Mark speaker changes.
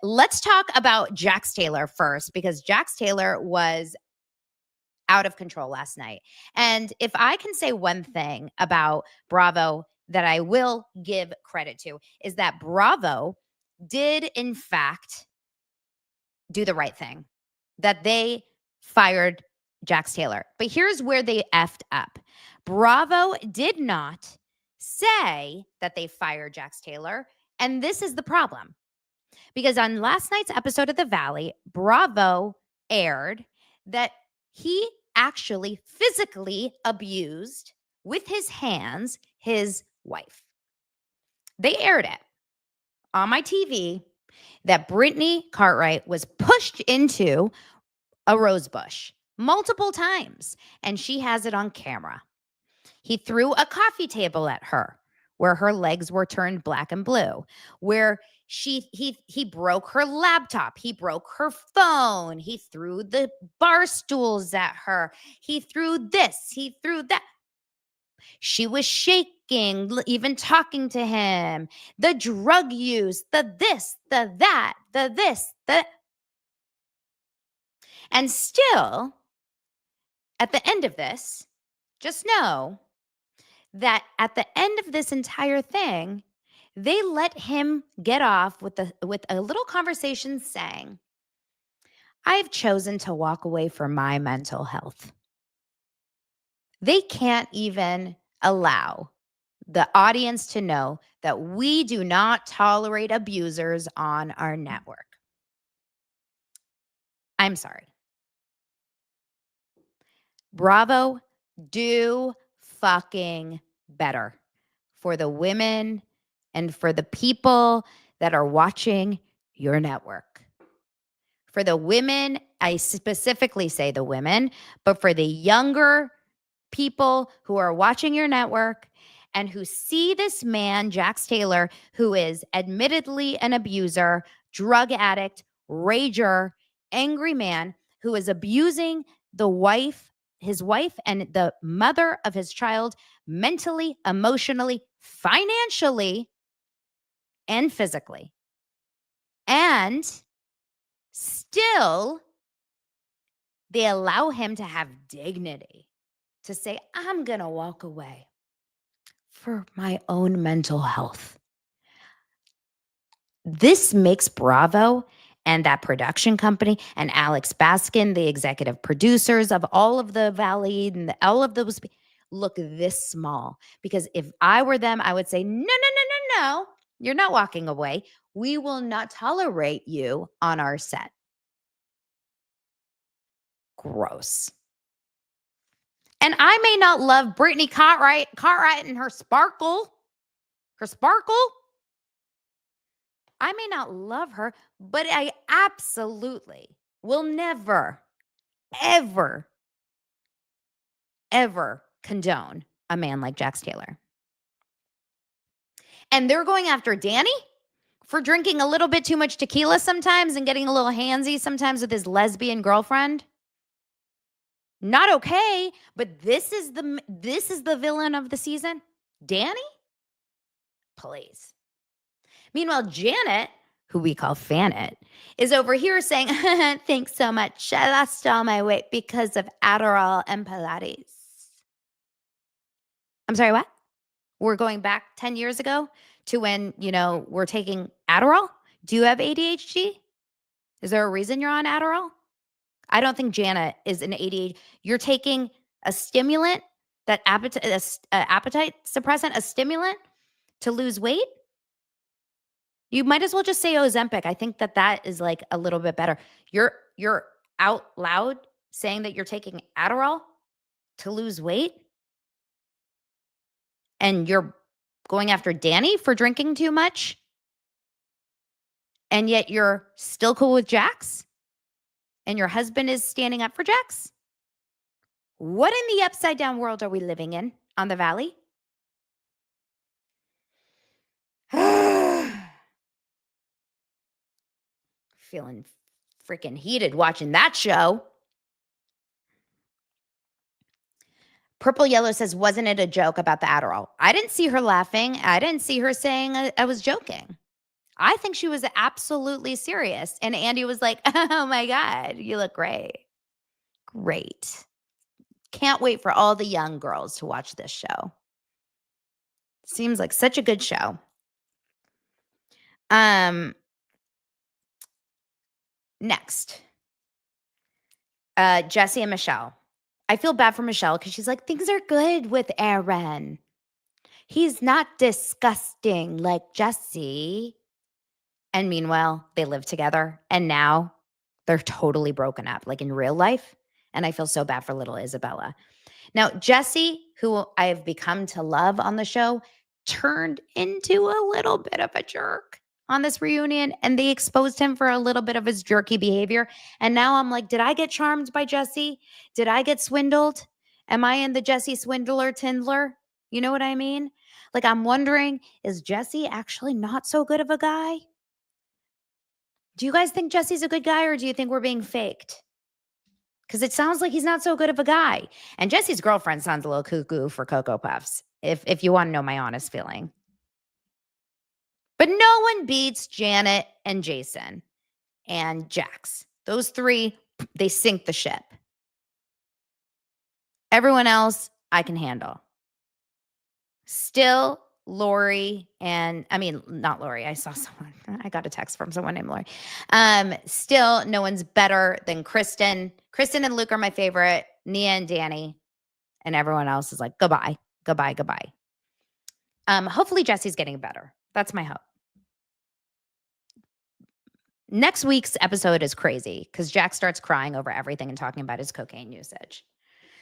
Speaker 1: Let's talk about Jax Taylor first, because Jax Taylor was out of control last night. And if I can say one thing about Bravo that I will give credit to, is that Bravo did, in fact, do the right thing, that they fired Jax Taylor. But here's where they effed up. Bravo did not say that they fired Jax Taylor. And this is the problem. Because on last night's episode of The Valley, Bravo aired that he actually physically abused with his hands his wife. They aired it on my TV that Brittany Cartwright was pushed into a rose bush multiple times, and she has it on camera. He threw a coffee table at her where her legs were turned black and blue, where he broke her laptop, he broke her phone, he threw the bar stools at her, he threw this, he threw that. She was shaking, even talking to him. The drug use, the this, the that, the this, the. And still, at the end of this, just know that at the end of this entire thing, they let him get off with a little conversation saying, I've chosen to walk away from my mental health. They can't even allow the audience to know that we do not tolerate abusers on our network. I'm sorry. Bravo, do fucking better for the women and for the people that are watching your network. For the women, I specifically say the women, but for the younger people who are watching your network and who see this man, Jax Taylor, who is admittedly an abuser, drug addict, rager, angry man who is abusing his wife and the mother of his child mentally, emotionally, financially, and physically. And still, they allow him to have dignity to say, I'm going to walk away for my own mental health. This makes Bravo and that production company and Alex Baskin, the executive producers of all of the Valley and all of those, look this small. Because if I were them, I would say, no, you're not walking away. We will not tolerate you on our set. Gross. And I may not love Brittany Cartwright and her sparkle. I may not love her, but I absolutely will never, ever, ever condone a man like Jax Taylor. And they're going after Danny for drinking a little bit too much tequila sometimes and getting a little handsy sometimes with his lesbian girlfriend. Not okay, but this is the villain of the season. Danny? Please. Meanwhile, Janet, who we call Fanet, is over here saying, thanks so much. I lost all my weight because of Adderall and Pilates. I'm sorry, what? We're going back 10 years ago to when, we're taking Adderall? Do you have ADHD? Is there a reason you're on Adderall? I don't think Janet is an ADHD. You're taking a stimulant, that appetite suppressant, a stimulant to lose weight? You might as well just say Ozempic. I think that is like a little bit better. You're out loud saying that you're taking Adderall to lose weight? And you're going after Danny for drinking too much? And yet you're still cool with Jax? And your husband is standing up for Jax? What in the upside down world are we living in on the Valley? Feeling freaking heated watching that show. Purple Yellow says, wasn't it a joke about the Adderall? I didn't see her laughing. I didn't see her saying I was joking. I think she was absolutely serious. And Andy was like, oh my God, you look great. Great. Can't wait for all the young girls to watch this show. Seems like such a good show. Next, Jesse and Michelle. I feel bad for Michelle because she's like, things are good with Aaron. He's not disgusting like Jesse. And meanwhile, they live together and now they're totally broken up, like in real life. And I feel so bad for little Isabella. Now, Jesse, who I have become to love on the show, turned into a little bit of a jerk on this reunion, and they exposed him for a little bit of his jerky behavior. And now I'm like, did I get charmed by Jesse? Did I get swindled? Am I in the Jesse swindler Tindler? You know what I mean? Like, I'm wondering, is Jesse actually not so good of a guy? Do you guys think Jesse's a good guy, or do you think we're being faked? Because it sounds like he's not so good of a guy. And Jesse's girlfriend sounds a little cuckoo for Cocoa Puffs, if you want to know my honest feeling. But no one beats Janet and Jason and Jax. Those three, they sink the ship. Everyone else, I can handle. Still, Lori not Lori. I saw someone. I got a text from someone named Lori. Still, no one's better than Kristen. Kristen and Luke are my favorite. Nia and Danny, and everyone else is like goodbye, goodbye, goodbye. Hopefully, Jesse's getting better. That's my hope. Next week's episode is crazy because Jack starts crying over everything and talking about his cocaine usage.